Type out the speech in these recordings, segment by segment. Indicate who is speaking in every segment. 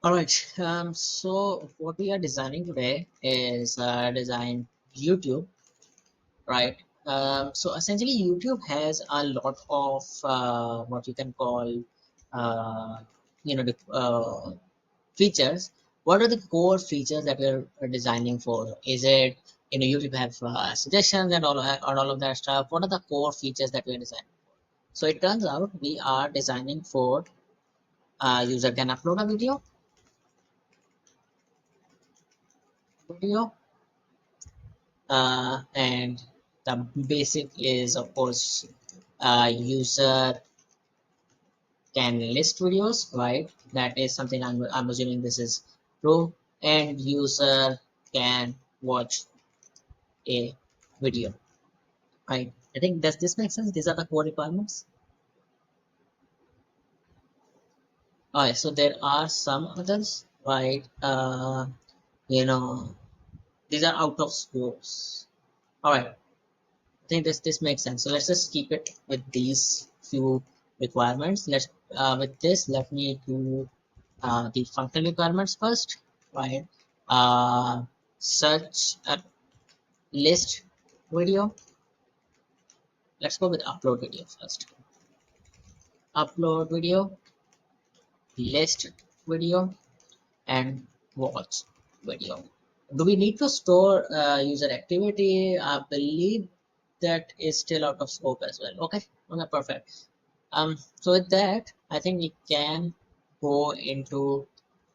Speaker 1: All right. So what we are designing today is design YouTube, right? So essentially, YouTube has a lot of what you can call, uh, features. What are the core features that we're designing for? Is it, YouTube have suggestions and all of that stuff? What are the core features that we're designing? So it turns out we are designing for user can upload a video and the basic is of course user can list videos, right? That is something I'm assuming this is true, and user can watch a video, right? I think, does this make sense? These are the core requirements. All right, so there are some others, right? You know these are out of scopes. All right, I think this makes sense. So let's just keep it with these few requirements. Let's with this, let me do the functional requirements first, right? Search a list video. Let's go with upload video first. Upload video, list video, and watch video. Do we need to store user activity? I believe that is still out of scope as well. Okay, okay, perfect. So with that, I think we can go into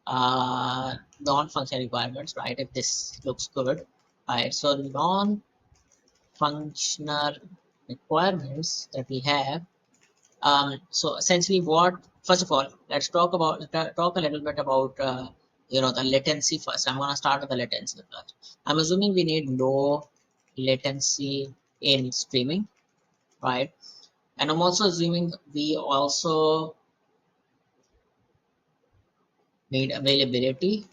Speaker 1: non-functional requirements, right? If this looks good, right? So non-functional requirements that we have. So essentially, what first of all, let's talk a little bit about the latency first. I'm gonna start with the latency first. I'm assuming we need low latency in streaming, right? And I'm also assuming we also need availability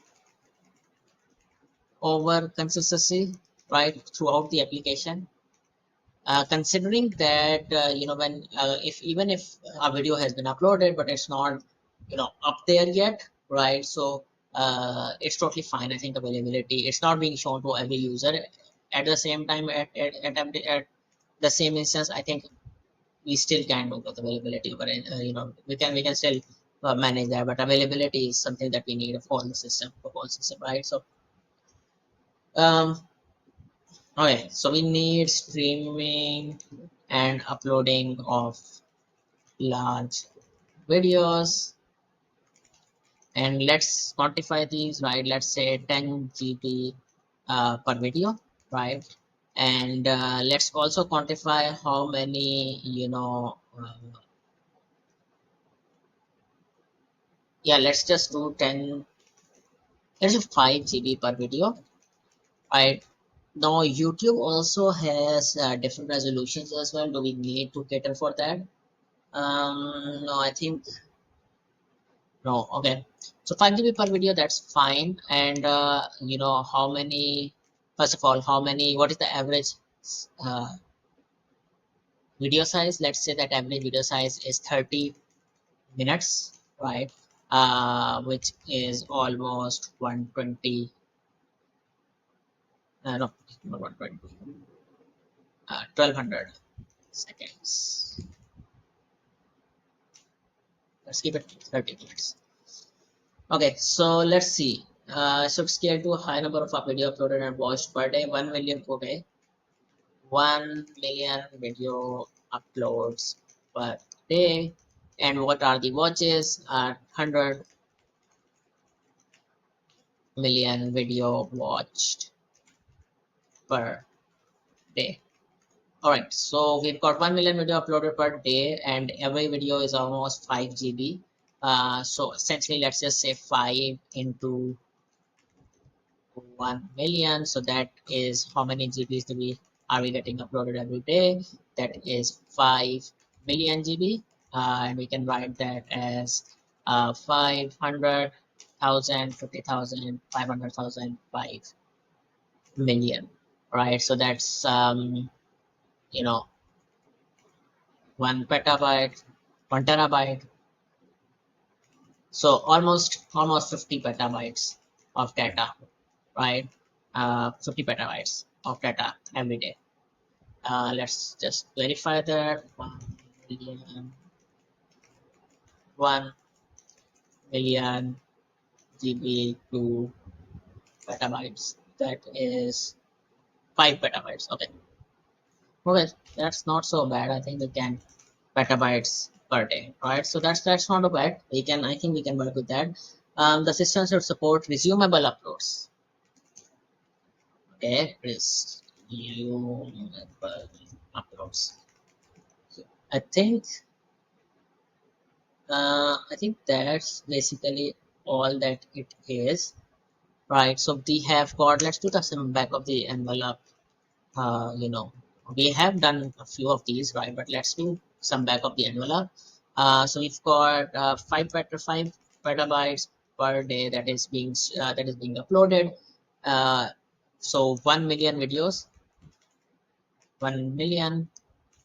Speaker 1: over consistency, right, throughout the application. Considering that when if even if a video has been uploaded but it's not up there yet, right? So it's totally fine. I think availability, it's not being shown to every user at the same time at the same instance. I think we still can do with availability, but we can still manage that. But availability is something that we need for the system, right? So um okay, so we need streaming and uploading of large videos, and let's quantify these, right? Let's say 10 GB per video, right? And let's also quantify how many, yeah, let's just do 10, let's do 5 GB per video, right? Now, YouTube also has different resolutions as well. Do we need to cater for that? No, I think no. Okay. So 5 GB per video, that's fine. And how many? First of all, how many? What is the average uh, video size? Let's say that average video size is 30 minutes, right? Which is almost 120. No, not 120. 1200 seconds. Let's keep it 30 minutes. Okay, so let's see. Should scale to a high number of video uploaded and watched per day. 1 million. Okay, 1 million video uploads per day. And what are the watches? 100 million video watched per day. All right, so we've got 1 million video uploaded per day, and every video is almost 5 GB. So essentially, let's just say 5 into 1 million. So that is how many GBs are we getting uploaded every day? That is 5 million GB. And we can write that as 500,000, 50,000, 500,000, 5 million, right? So that's you know 1 petabyte, 1 terabyte. So almost 50 petabytes of data, right? 50 petabytes of data every day. Let's just verify that 1 million GB to petabytes. That is 5 petabytes. Okay, okay, that's not so bad. I think we can petabytes per day, right? So that's not a bad. We can I think we can work with that. The system should support resumable uploads. Okay, resumable uploads. So I think that's basically all that it is, right? So we have got. Let's do the some back of the envelope. You know, we have done a few of these, right? But let's do some back of the envelope. So we've got 5 petabytes per day that is being uploaded. Uh, so 1 million videos, 1 million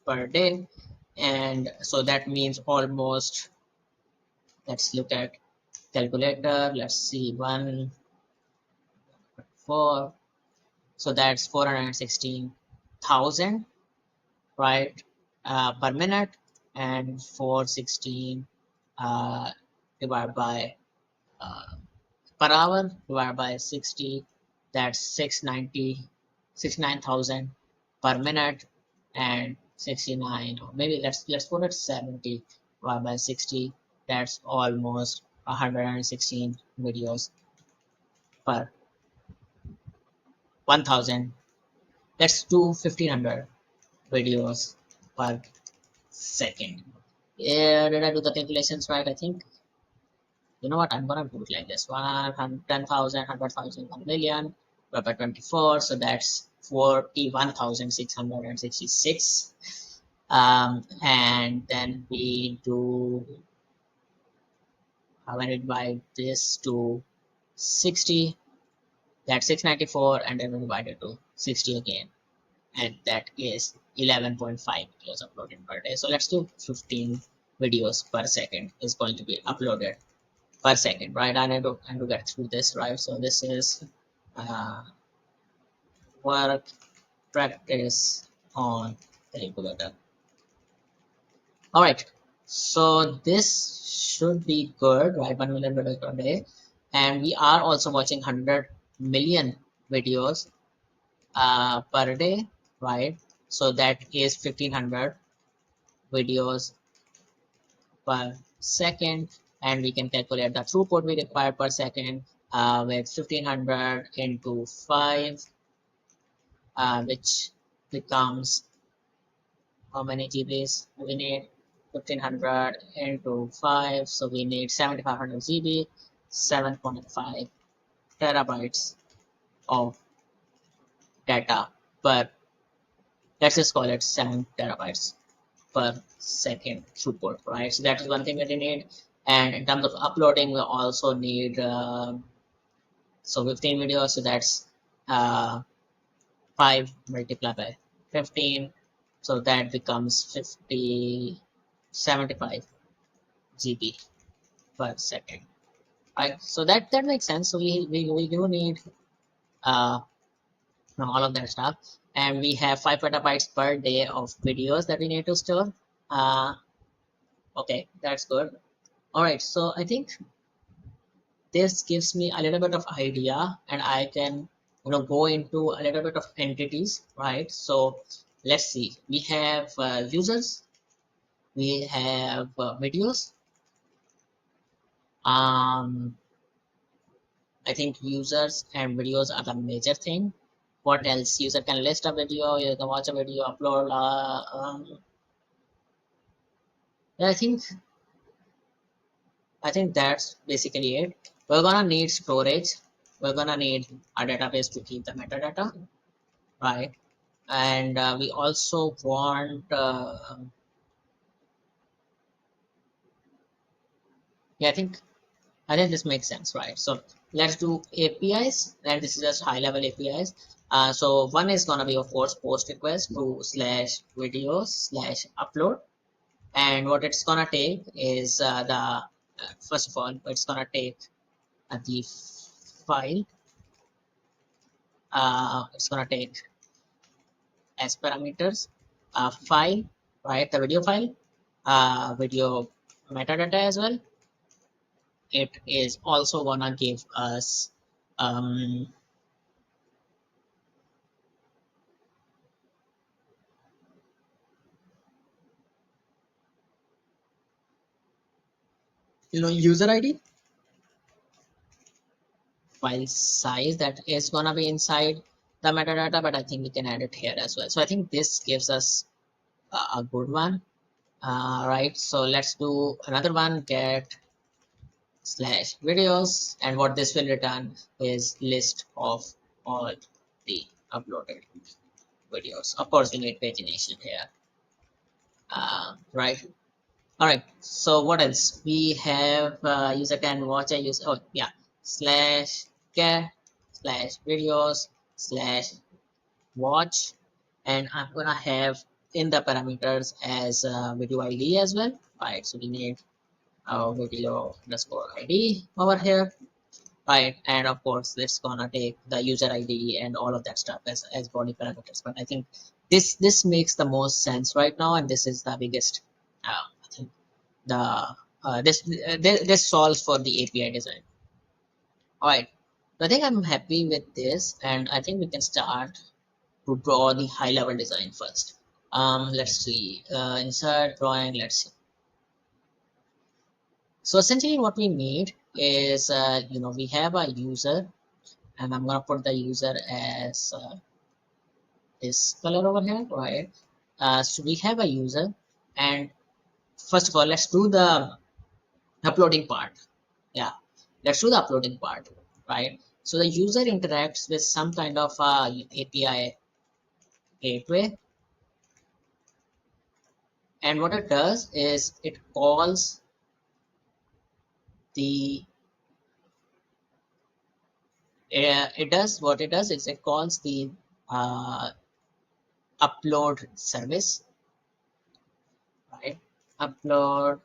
Speaker 1: per day, and so that means almost. Let's look at calculator. Let's see, 1 4. So that's 416,000, right, per minute, and 416 uh, divided by uh, per hour divided by 60, that's 69,000 per minute, and 69, or maybe let's put it 70 divided by 60, that's almost 116 videos per 1000. Let's do 1500 videos per second. Yeah, did I do the calculations right? I think, you know what, I'm gonna do it like this: 10,000, 100,000, 1 million, divided by 24, so that's 41,666. And then we do, when we divide this to 60, that's 694, and then we divide it to 60 again, and that is 11.5 videos uploaded per day. So let's do 15 videos per second is going to be uploaded per second, right? I need to get through this, right? So this is uh, work practice on calculator. All right, so this should be good, right? 1 million videos per day, and we are also watching 100 million videos per day, right? So that is 1500 videos per second, and we can calculate the throughput we require per second with 1500 into 5, which becomes how many GBs we need. 1500 into 5, so we need 7500 GB, 7.5 terabytes of data per, let's just call it 7 terabytes per second throughput, right? So that is one thing that we need. And in terms of uploading, we also need so 15 videos, so that's 5 multiplied by 15, so that becomes 75 GB per second, right? So that makes sense. So we do need uh, all of that stuff, and we have 5 petabytes per day of videos that we need to store. uh, okay, that's good. All right, so I think this gives me a little bit of idea, and I can go into a little bit of entities, right? So let's see, we have users, we have videos. I think users and videos are the major thing. What else? User can list a video, you can watch a video, upload. Yeah, I think that's basically it. We're gonna need storage. We're gonna need a database to keep the metadata, right? And we also want yeah, I think this makes sense, right? So let's do APIs, and this is just high level APIs. So one is gonna be, of course, post request to slash videos slash upload, and what it's gonna take is the First of all, it's gonna take the file. It's gonna take as parameters file, right? The video file, video metadata as well. It is also gonna give us um, user ID, file size that is gonna be inside the metadata, but I think we can add it here as well. So I think this gives us a good one. Right, so let's do another one, get slash videos, and what this will return is list of all the uploaded videos. Of course we need pagination here. Right, all right, so what else we have? User can watch a user, oh yeah, slash get slash videos slash watch, and I'm gonna have in the parameters as video ID as well. Right, so we need our video underscore ID over here, right? And of course, it's gonna take the user ID and all of that stuff as body parameters. But I think this makes the most sense right now, and this is the biggest. I think the this solves for the API design. All right, so I think I'm happy with this, and I think we can start to draw the high level design first. Let's see, insert drawing. Let's see. So essentially, what we need is we have a user, and I'm gonna put the user as this color over here, right? So we have a user, and first of all, let's do the uploading part. Yeah, let's do the uploading part, right? So the user interacts with some kind of API gateway, and what it does is it calls the it does what it does is it calls the uh, upload service, right? Upload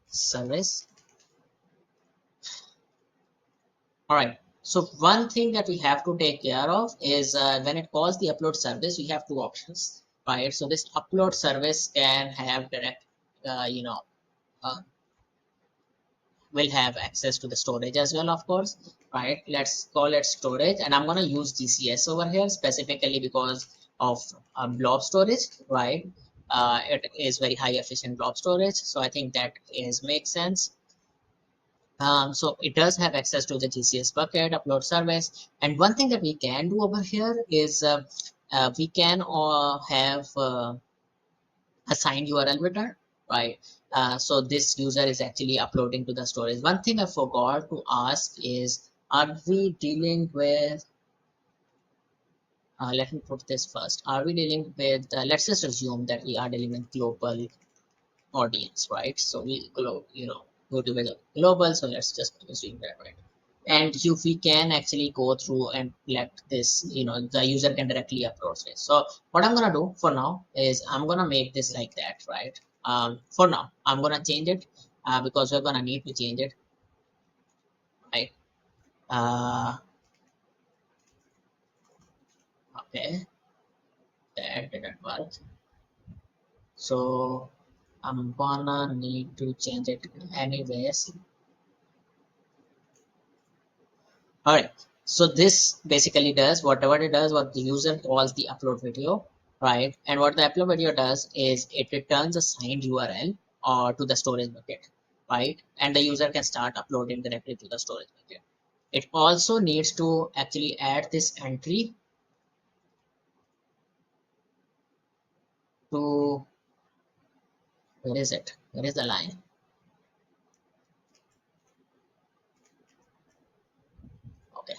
Speaker 1: service. All right. So one thing that we have to take care of is when it calls the upload service, we have two options, right? So this upload service can have direct, uh, will have access to the storage as well, of course, right? Let's call it storage, and I'm gonna use GCS over here specifically because of blob storage, right? It is very high efficient blob storage, so I think that is makes sense. So it does have access to the GCS bucket upload service. And one thing that we can do over here is we can have assigned URL return, right? So this user is actually uploading to the storage. One thing I forgot to ask is, are we dealing with, let me put this first. Are we dealing with, let's just assume that we are dealing with global audience, right? So we go to the global, so let's just assume that, right? And if we can actually go through and let this, the user can directly approach this. So what I'm gonna do for now is I'm gonna make this like that, right? For now I'm gonna change it because we're gonna need to change it, right? uh, okay, that didn't work, so I'm gonna need to change it anyways. All right, so this basically does whatever it does, what the user calls the upload video, right? And what the upload video does is it returns a signed URL or to the storage bucket, right? And the user can start uploading directly to the storage bucket. It also needs to actually add this entry to, where is it? Where is the line? Okay.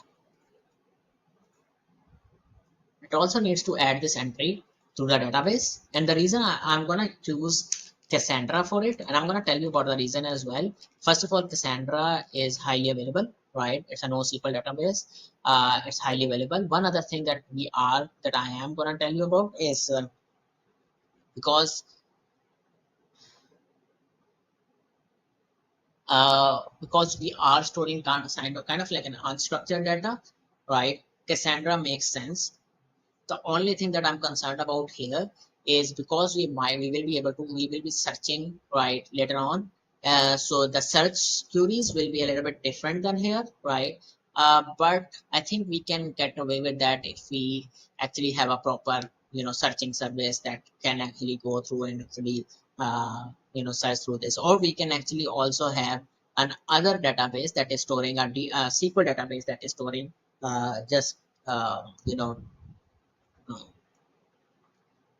Speaker 1: It also needs to add this entry to the database. And the reason I'm going to choose Cassandra for it, and I'm going to tell you about the reason as well. First of all, Cassandra is highly available, right? It's a NoSQL database. It's highly available. One other thing that I am going to tell you about is because because we are storing kind of like an unstructured data, right? Cassandra makes sense. The only thing that I'm concerned about here is because we will be searching right later on. So the search queries will be a little bit different than here, right? But I think we can get away with that if we actually have a proper, searching service that can actually go through and actually, search through this. Or we can actually also have an other database that is storing SQL database that is storing just,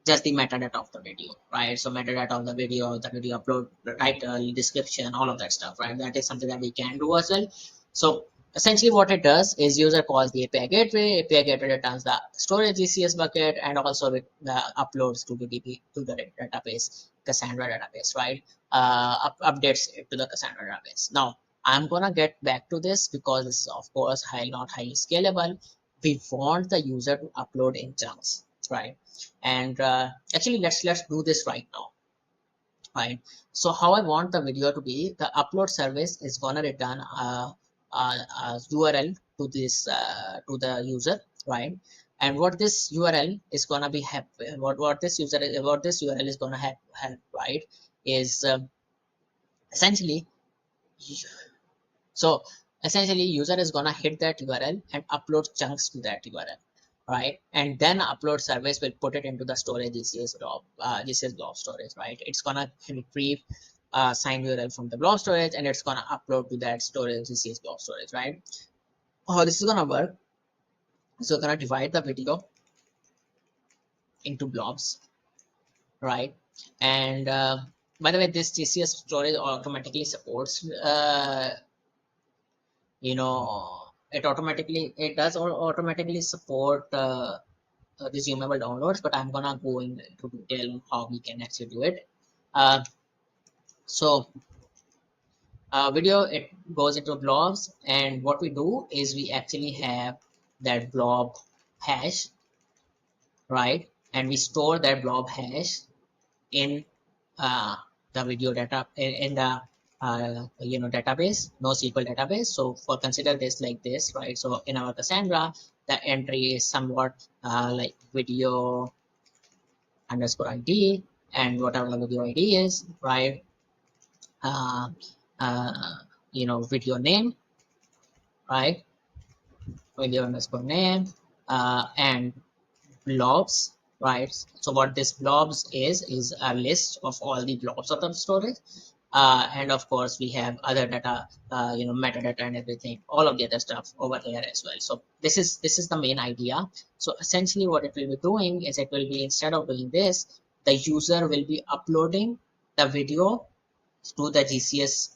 Speaker 1: just the metadata of the video, right? So metadata of the video upload, the title, description, all of that stuff, right? That is something that we can do as well. So essentially what it does is user calls the API gateway returns the storage ECS bucket, and also it uploads to the database, Cassandra database, right? Updates it to the Cassandra database. Now, I'm gonna get back to this because this is of course not highly scalable. We want the user to upload in chunks, right? And actually let's do this right now, right? So how I want the video to be, the upload service is gonna return a URL to this to the user, right? And what this URL is gonna be what this URL is gonna have, right, is essentially, so essentially user is gonna hit that URL and upload chunks to that URL, right? And then upload service will put it into the storage GCS blob storage, right? It's gonna retrieve signed URL from the blob storage, and it's gonna upload to that storage GCS blob storage, right? How this is gonna work? So we're gonna divide the video into blobs, right? And by the way, this GCS storage automatically supports it does automatically support resumable downloads, but I'm gonna go into detail on how we can actually do it. uh, so video, it goes into blobs, and what we do is we actually have that blob hash, right? And we store that blob hash in the video data in the database, NoSQL database. So for consider this like this, right? So in our Cassandra, the entry is somewhat like video underscore ID, and whatever the video ID is, right? Uh, uh, video name, right? Video underscore name, and blobs, right? So what this blobs is a list of all the blobs of the storage, and of course we have other data, metadata and everything, all of the other stuff over here as well. So this is the main idea. So essentially what it will be doing is, it will be, instead of doing this, the user will be uploading the video to the GCS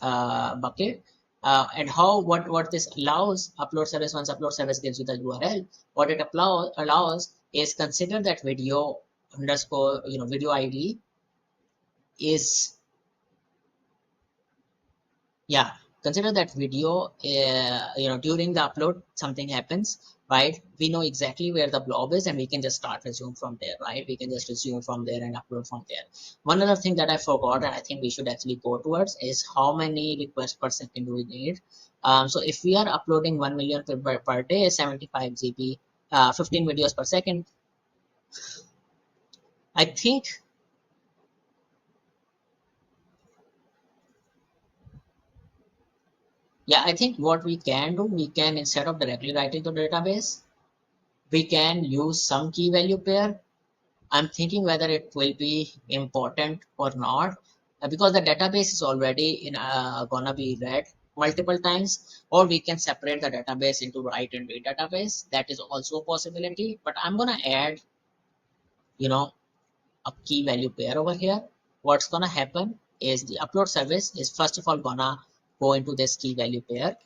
Speaker 1: bucket. And what this allows upload service, once upload service gives you the URL, what it allows is, consider that video underscore video ID is, yeah, consider that video, during the upload something happens, right? We know exactly where the blob is, and we can just start resume from there, right? We can just resume from there and upload from there. One other thing that I forgot, and I think we should actually go towards, is how many requests per second do we need. So if we are uploading 1 million per day, 75 GB, 15 videos per second, I think, yeah, I think what we can do, we can, instead of directly writing to the database, we can use some key value pair. I'm thinking whether it will be important or not, because the database is already gonna be read multiple times, or we can separate the database into write and read database. That is also a possibility, but I'm gonna add, you know, a key value pair over here. What's gonna happen is, the upload service is first of all gonna go into this key value pair,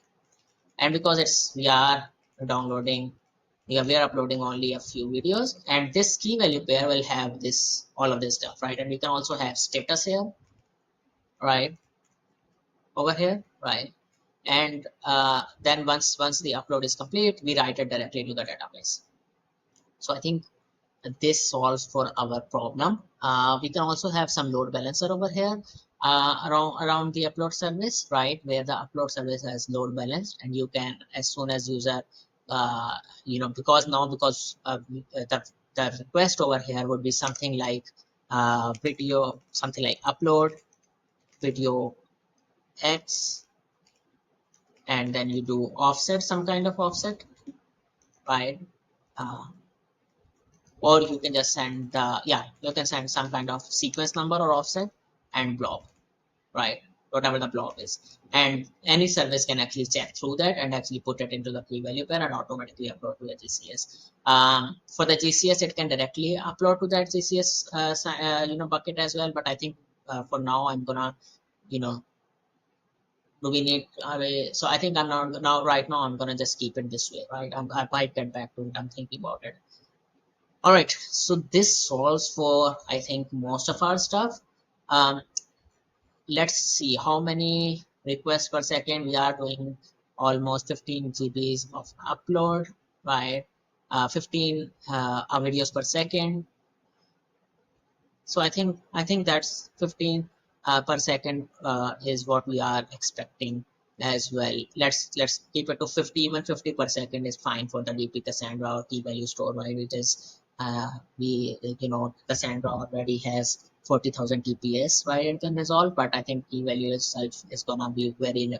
Speaker 1: and because we are downloading, we are uploading only a few videos, and this key value pair will have this, all of this stuff, right? And we can also have status here, right, over here, right? And then once the upload is complete, we write it directly to the database. So I think this solves for our problem. We can also have some load balancer over here. around the upload service, right, where the upload service has load balanced, and you can, as soon as user because now, because the request over here would be something like video, something like upload video X, and then you do offset, some kind of offset, right? uh, or you can just send you can send some kind of sequence number or offset and blob, right? Whatever the blob is, and any service can actually check through that and actually put it into the key value pair and automatically upload to the GCS. For the GCS, it can directly upload to that GCS bucket as well, but I think for now I'm gonna, you know do we need so I think I'm not now, right now I'm gonna just keep it this way, right? I might get back to it, I'm thinking about it. All right, so this solves for, I think, most of our stuff. um, let's see how many requests per second we are doing. Almost 15 GBs of upload, right? 15 videos per second. So I think that's 15 per second is what we are expecting as well. Let's keep it to 50. Even 50 per second is fine for the DP Cassandra or key value store, right? It is we Cassandra already has 40,000 TPS, right? It can resolve, but I think key value itself is gonna be very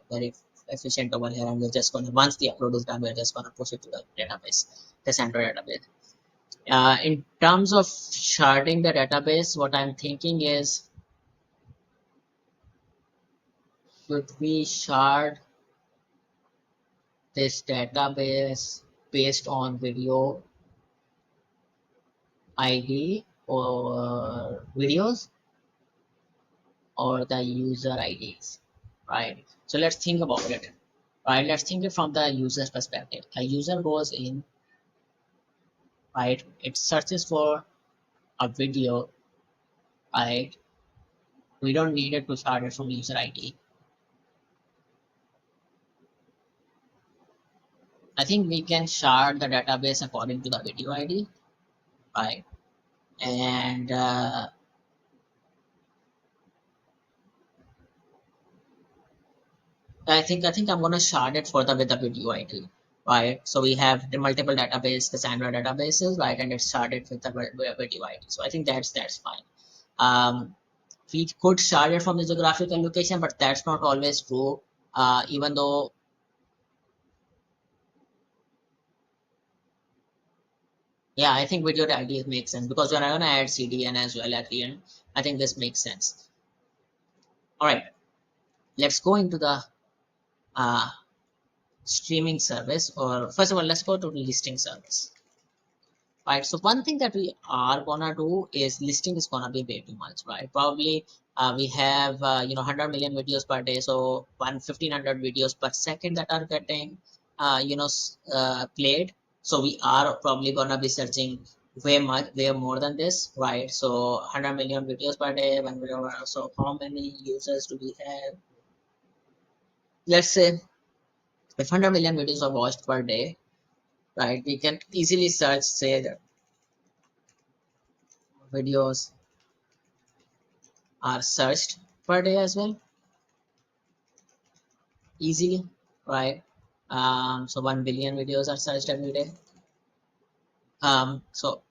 Speaker 1: efficient over here, and we're just gonna, once the upload is done, we're just gonna push it to the database, Cassandra database. In terms of sharding the database, what I'm thinking is, should we shard this database based on video ID or videos, or the user IDs, right? So let's think about it, right? Let's think it from the user's perspective. A user goes in, right? It searches for a video, right? We don't need it to shard it from user ID. I think we can shard the database according to the video ID, right? And I think I'm gonna shard it for the with the video ID, right? So we have the multiple database, the Cassandra databases, right? And it's sharded with the video ID. So I think that's fine. We could shard it from the geographical location, but that's not always true. Even though, yeah, I think video ID makes sense because we're gonna add CDN as well at the end. I think this makes sense. All right, let's go into the uh, streaming service, or first of all, let's go to the listing service, right? So one thing that we are gonna do is, listing is gonna be way too much, right? Probably we have 100 million videos per day, so 1,500 videos per second that are getting played. So we are probably gonna be searching way more than this, right? So 100 million videos per day, 1 million. So how many users do we have? Let's say if 100 million videos are watched per day, right? We can easily search, say, that videos are searched per day as well, easily, right? So 1 billion videos are searched every day. So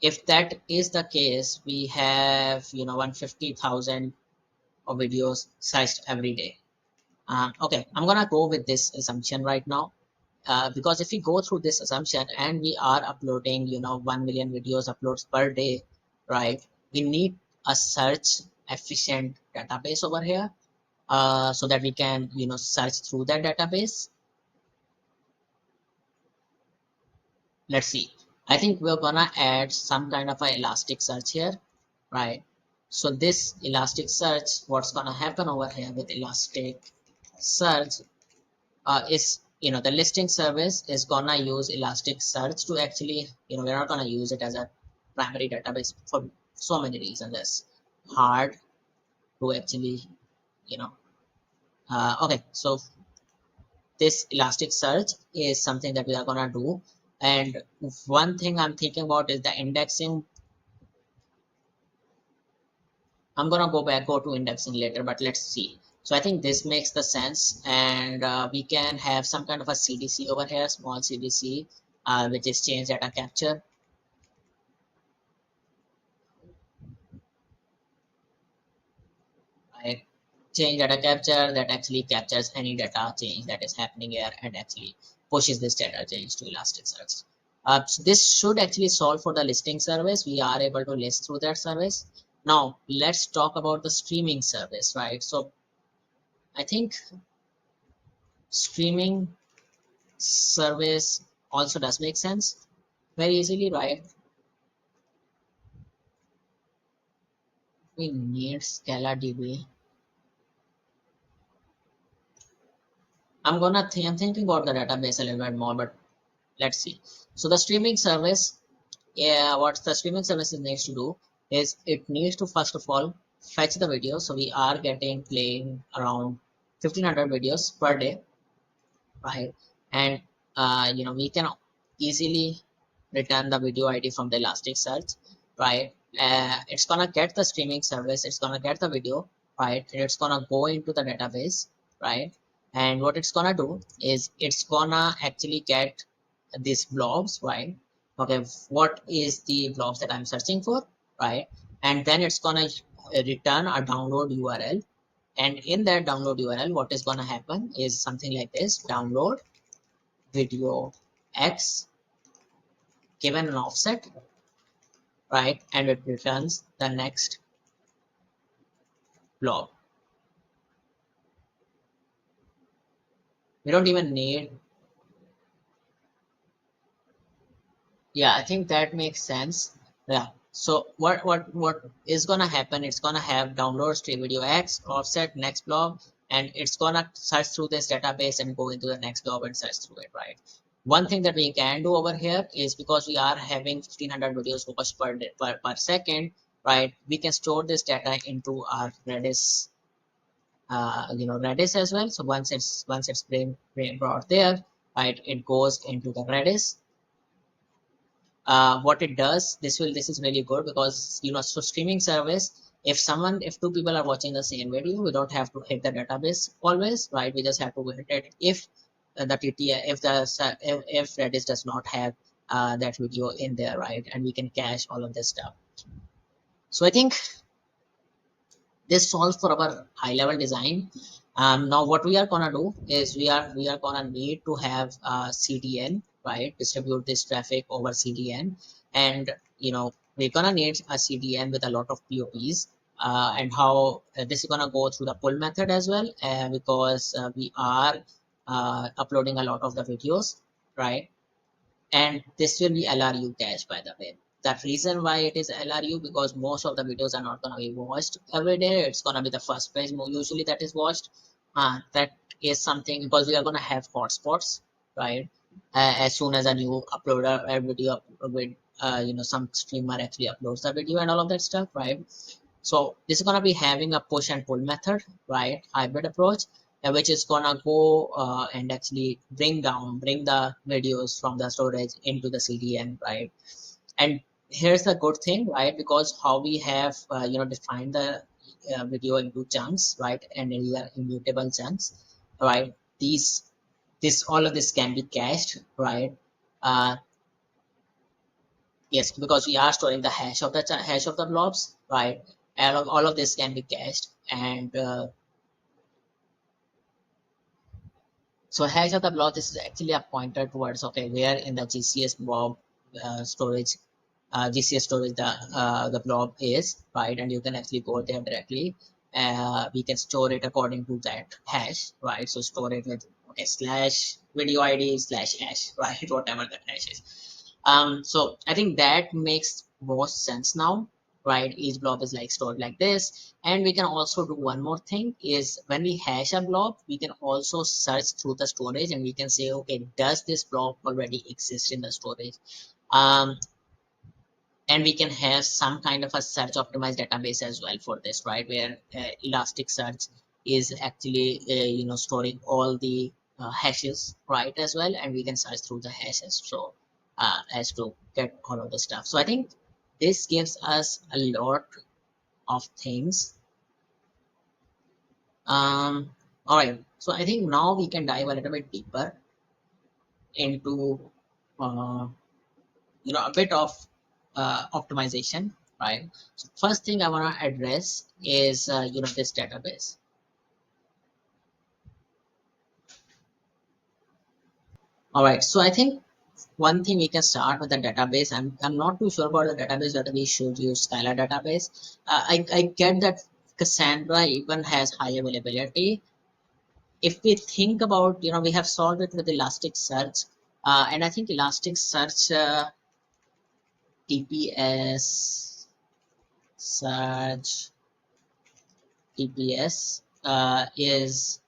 Speaker 1: if that is the case, we have 150,000 of videos searched every day. Okay, I'm gonna go with this assumption right now, because if we go through this assumption and we are uploading 1 million videos uploads per day, right? We need a search efficient database over here, so that we can search through that database. Let's see. I think we're gonna add some kind of a elastic search here, right? So this elastic search, what's gonna happen over here with elastic search is, the listing service is gonna use elastic search to actually, we're not gonna use it as a primary database for so many reasons. It's hard to actually, you know okay, so this elastic search is something that we are gonna do. And one thing I'm thinking about is the indexing. I'm gonna go to indexing later, but let's see. So I think this makes the sense, and we can have some kind of a CDC over here, small CDC, which is change data capture, right? Change data capture that actually captures any data change that is happening here and actually pushes this data change to Elasticsearch. So this should actually solve for the listing service. We are able to list through that service. Now let's talk about the streaming service, right? So I think streaming service also does make sense very easily, right? We need Scala DB. I'm thinking about the database a little bit more, but let's see. So the streaming service, yeah, what the streaming service needs to do is it needs to first of all fetch the video. So we are getting playing around 1500 videos per day, right? And we can easily return the video ID from the Elasticsearch, right? It's gonna get the streaming service, it's gonna get the video, right? And it's gonna go into the database, right? And what it's gonna do is it's gonna actually get these blobs, right? Okay, what is the blobs that I'm searching for, right? And then it's gonna return a download URL. And in that download URL, what is gonna happen is something like this: download video X given an offset, right? And it returns the next blob. We don't even need, yeah, I think that makes sense. Yeah. So what is gonna happen? It's gonna have download stream video X, offset, next blob, and it's gonna search through this database and go into the next blob and search through it, right? One thing that we can do over here is because we are having 1500 videos watched per second, right? We can store this data into our Redis Redis as well. So once it's been brought there, right, it goes into the Redis. What it does, this is really good because so streaming service, if two people are watching the same video, we don't have to hit the database always, right? We just have to hit it if the TTL, if Redis does not have that video in there, right? And we can cache all of this stuff. So I think this solves for our high level design. Now what we are gonna do is we are gonna need to have CDN, right? Distribute this traffic over CDN, and we're gonna need a CDN with a lot of POPs. And how this is gonna go through the pull method as well, because we are uploading a lot of the videos, right? And this will be LRU cache, by the way. That reason why it is LRU, because most of the videos are not going to be watched every day. It's going to be the first page usually that is watched. That is something because we are going to have hotspots, right? As soon as a new uploader a video with some streamer actually uploads the video and all of that stuff, right? So this is gonna be having a push and pull method, right? Hybrid approach, which is gonna go and actually bring the videos from the storage into the CDN, right? And here's the good thing, right? Because how we have defined the video into chunks, right? And these are immutable chunks, right? These this all of this can be cached, right? Uh, Yes, because we are storing the hash of the hash of the blobs, right? And all of this can be cached, and so hash of the blob, this is actually a pointer towards, okay, where in the GCS blob storage, GCS storage the blob is, right? And you can actually go there directly. We can store it according to that hash, right? So store it with, okay, slash video ID slash hash, right? Whatever that hash is. So I think that makes most sense now, right? Each blob is like stored like this. And we can also do one more thing is when we hash a blob, we can also search through the storage and we can say, okay, does this blob already exist in the storage? Um, and we can have some kind of a search optimized database as well for this, right? Where Elasticsearch is actually, storing all the hashes, right, as well, and we can search through the hashes. So as to get all of the stuff. So I think this gives us a lot of things. All right, so I think now we can dive a little bit deeper into uh, a bit of optimization, right? So first thing I want to address is this database. All right, so I think one thing we can start with the database. I'm not too sure about the database whether we should use Skylar database. I get that Cassandra even has high availability. If we think about, we have solved it with Elasticsearch, and I think Elasticsearch TPS search TPS is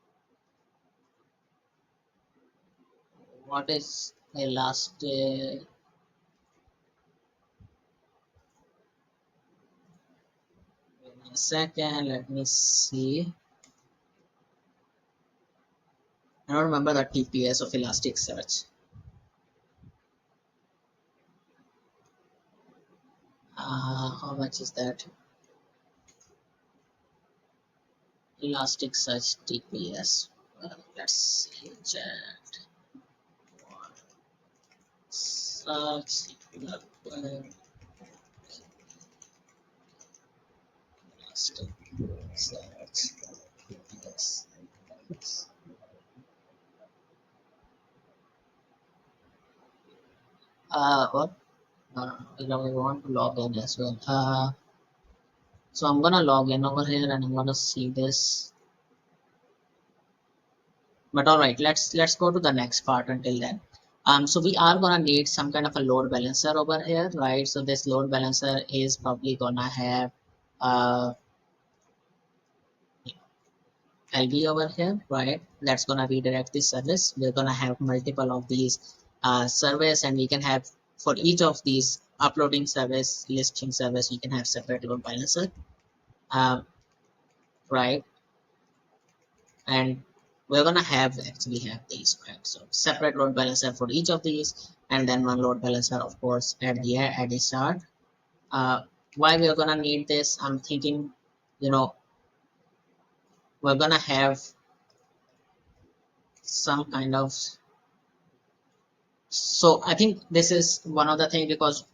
Speaker 1: what is Elastic? Give me a second, let me see. I don't remember the TPS of Elasticsearch. How much is that? Elasticsearch TPS. Let's see. Chat. Search. Elasticsearch TPS. What? We want to log in as well. So I'm gonna log in over here and I'm gonna see this. But all right, let's go to the next part until then. So we are gonna need some kind of a load balancer over here, right? So this load balancer is probably gonna have LB over here, right? That's gonna redirect this service. We're gonna have multiple of these service, and we can have for each of these uploading service, listing service, we can have separate load balancer, uh, right? And we're gonna have actually have these, right? So separate load balancer for each of these, and then one load balancer, of course, at the start. Why we're gonna need this? I'm thinking, you know, we're gonna have some kind of. So I think this is one of the things because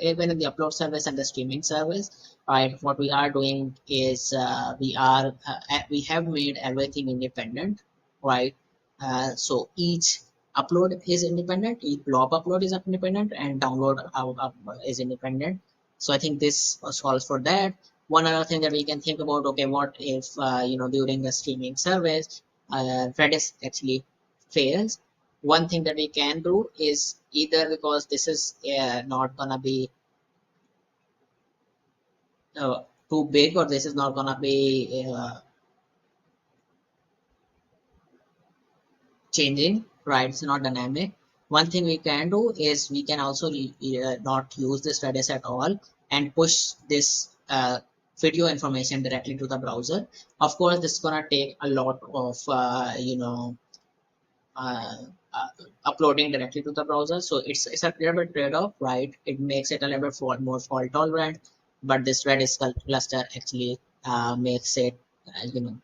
Speaker 1: even in the upload service and the streaming service, right? What we are doing is we have made everything independent, right? So each upload is independent, each blob upload is independent, and download is independent. So I think this solves for that. One other thing that we can think about, okay, what if during the streaming service, Redis actually fails? One thing that we can do is either because this is not gonna be too big or this is not gonna be changing, right? It's not dynamic. One thing we can do is we can also not use this Redis at all and push this video information directly to the browser. Of course, this is gonna take a lot of uh, uh, uploading directly to the browser. So it's a little bit trade-off, right? It makes it a little bit more fault tolerant, but this Redis cluster actually makes it, you know,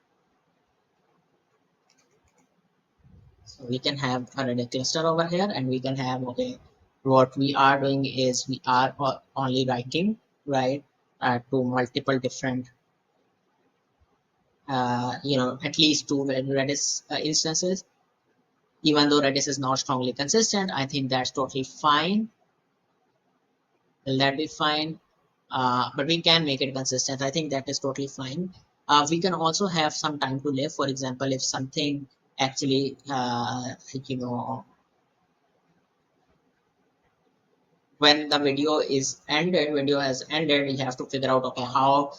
Speaker 1: so we can have a Redis cluster over here, and we can have okay. What we are doing is we are only writing, right, to multiple different, at least two Redis instances. Even though Redis is not strongly consistent, I think that's totally fine. Will that be fine? But we can make it consistent. I think that is totally fine. We can also have some time to live. For example, if something actually, when the video has ended, we have to figure out, okay, how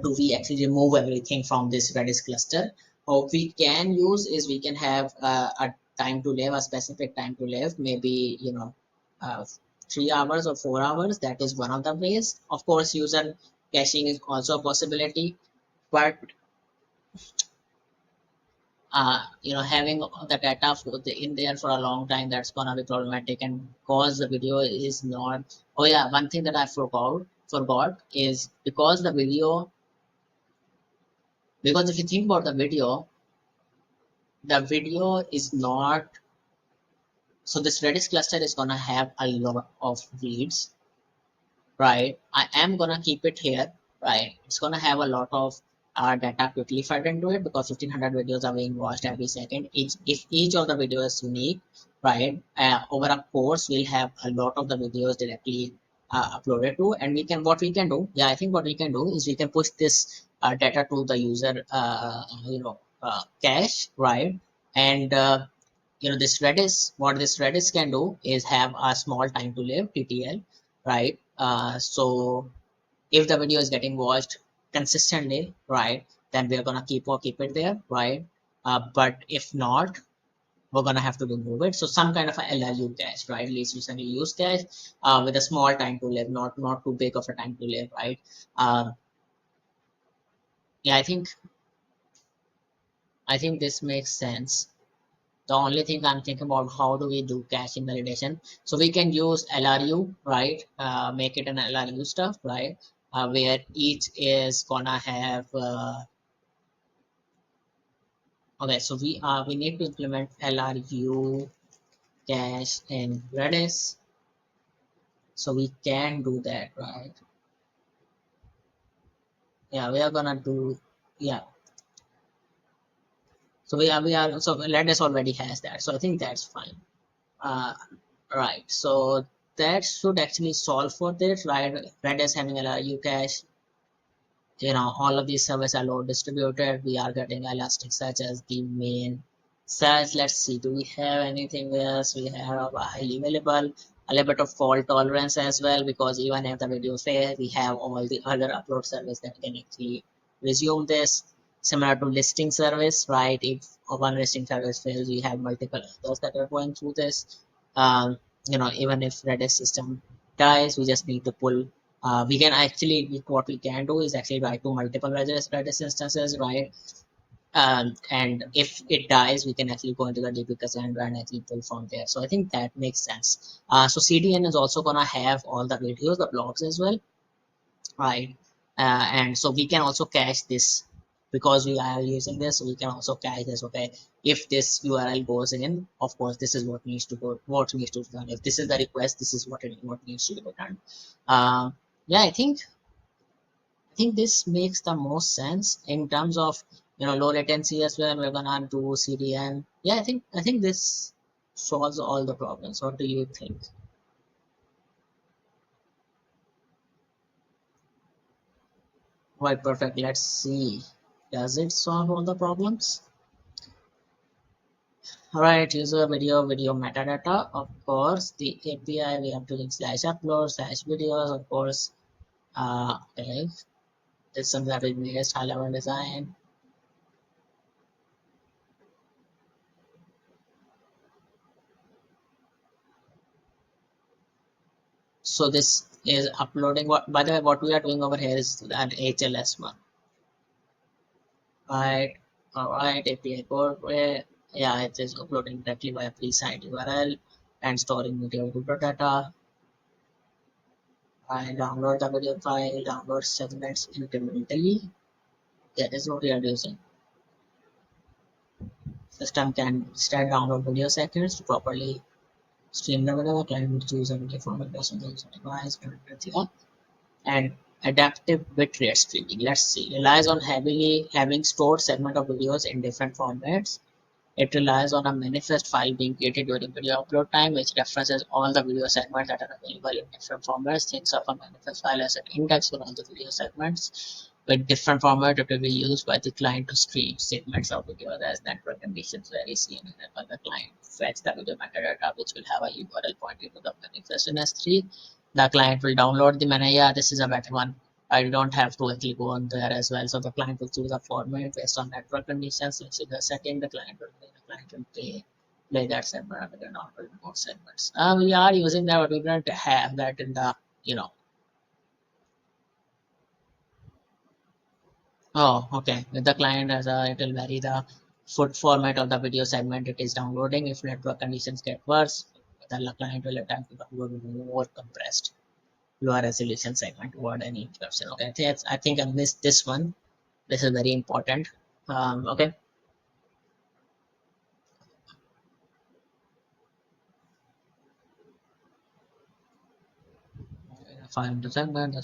Speaker 1: do we actually remove everything from this Redis cluster? What we can use is we can have a time to live, a specific time to live, maybe, uh, 3 hours or 4 hours. That is one of the ways. Of course, user caching is also a possibility, but having the data in there for a long time, that's gonna be problematic, and because the video is not. Oh yeah, one thing that I forgot is because the video Because if you think about the video is not, so this Redis cluster is gonna have a lot of reads, right? I am gonna keep it here, right? It's gonna have a lot of data quickly fed into it because 1500 videos are being watched every second. If each of the videos is unique, right? Over a course, we'll have a lot of the videos directly uploaded to, and what we can do, yeah, I think what we can do is we can push this data to the user, cache, right? And this Redis, what this Redis can do is have a small time to live TTL, right? So if the video is getting watched consistently, right, then we're gonna keep it there, right? But if not, we're gonna have to remove it. So some kind of a LRU cache, right? Least recently used cache with a small time to live, not too big of a time to live, right? Uh, yeah, I think this makes sense. The only thing I'm thinking about, how do we do cache invalidation? So we can use LRU, right? Make it an LRU stuff, right? Where each is gonna have okay. So we need to implement LRU cache in Redis, so we can do that, right? Yeah, we are gonna do, yeah. So we are so Redis already has that, so I think that's fine. Uh, right. So that should actually solve for this, right? Redis having LRU cache, all of these servers are load distributed. We are getting Elasticsearch as the main search. Let's see, do we have anything else? We have a highly available, a little bit of fault tolerance as well, because even if the video fails, we have all the other upload service that can actually resume this. Similar to listing service, right? If one listing service fails, we have multiple others that are going through this. Um, Even if Redis system dies, we just need to pull, we can actually, what we can do is actually write to multiple Redis instances, right? And if it dies, we can actually go into the DB Cassandra and actually pull from there. So I think that makes sense. So CDN is also gonna have all the videos, the blogs as well, right? And so we can also cache this because we are using this. So we can also cache this. Okay, if this URL goes in, of course, this is what needs to go, what needs to be done. If this is the request, this is what needs to be done. Yeah, I think this makes the most sense in terms of low latency as well. We're gonna do CDN. Yeah, I think this solves all the problems. What do you think? Right, perfect. Let's see. Does it solve all the problems? All right, user video metadata. Of course, the API we have to link slash upload slash videos. Of course, okay. This is something that we made high level design. So this is uploading. What, by the way, what we are doing over here is an HLS one. Right. All right. API code. Yeah, it is uploading directly via pre-signed URL and storing video data. I download the video file, download segments incrementally. That is what we are using. System can instead download video segments to properly stream the video. Client would choose a video format based on the user device, and adaptive bitrate streaming. Let's see. Relies on heavily having stored segment of videos in different formats. It relies on a manifest file being created during video upload time, which references all the video segments that are available in different formats. Think of a manifest file as an index for all the video segments. With different format, it will be used by the client to stream segments of videos as network conditions vary. CNN and the client fetch the video metadata, which will have a URL pointing to the manifest in S3. The client will download the mana. Yeah, this is a better one. I don't have to actually go on there as well. So the client will choose a format based on network conditions. Let's see the setting, the client will play that segment with the normal remote segments. We are using that, but we don't have that in the, you know. Oh, okay. With the client as a, it will vary the foot format of the video segment it is downloading. If network conditions get worse, the client will attempt to download more compressed, lower resolution segment toward any interruption. Okay, I think I missed this one. This is very important. Okay. Find the segment.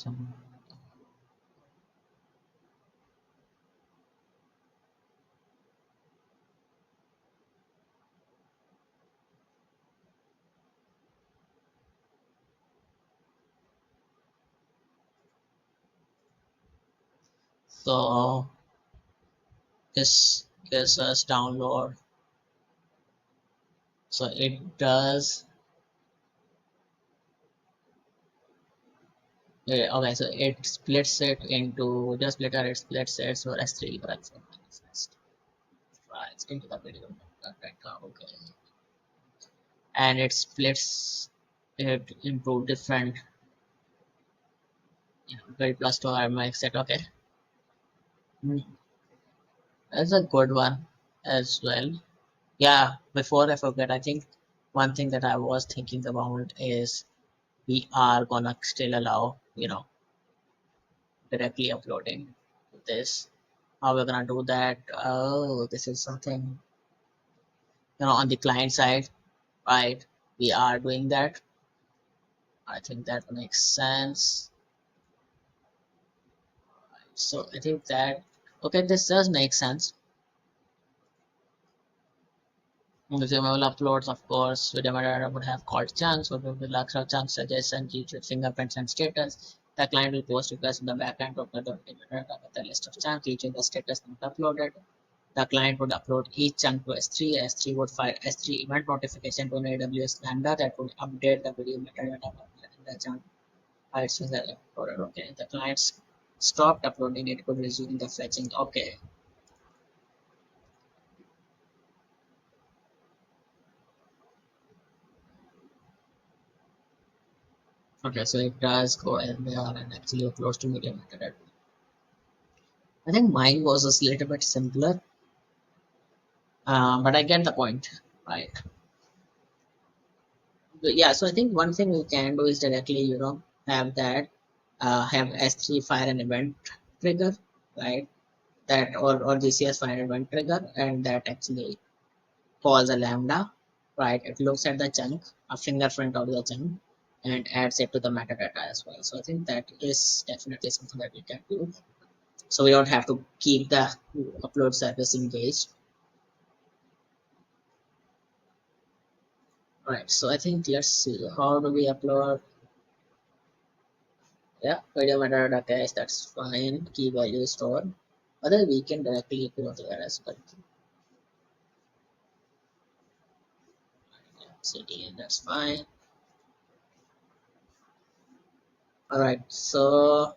Speaker 1: So this gives us download. So it does. Yeah, okay, so it splits it into the splitter. It splits it so S3 right, so manifest right into the video. Right, okay, and it splits it into different, build plus to armor etc. Okay. Hmm. That's a good one as well. Yeah, before I forget, I think one thing that I was thinking about is we are gonna still allow, directly uploading this. How we're gonna do that? Oh, this is something, on the client side, right? We are doing that. I think that makes sense. So I think that, okay, this does make sense. Consumable uploads, of course, video metadata would have called chunks, would be lakhs of chunks, suggestion, features, fingerprints, and status. The client will post requests in the backend to upload the video metadata with a list of chunks, each in the status not uploaded. The client would upload each chunk to S3. S3 would fire S3 event notification to an AWS Lambda that would update the video metadata in the chunk. It says that uploaded. Okay, the clients stopped uploading, it could resume the fetching. Okay, okay, so it does go in there and actually uploads to media metadata. I think mine was a little bit simpler, but I get the point, right? But yeah, so I think one thing we can do is directly, have that, have S3 fire an event trigger, right? That or GCS fire event trigger, and that actually calls a lambda, right? It looks at the chunk, a fingerprint of the chunk, and adds it to the metadata as well. So I think that is definitely something that we can do. So we don't have to keep the upload service engaged. Right, so I think let's see how do we upload. Yeah, video metadata cache, that's fine. Key value stored. Other we can directly upload there as well. Yeah, CDN, that's fine. Alright, so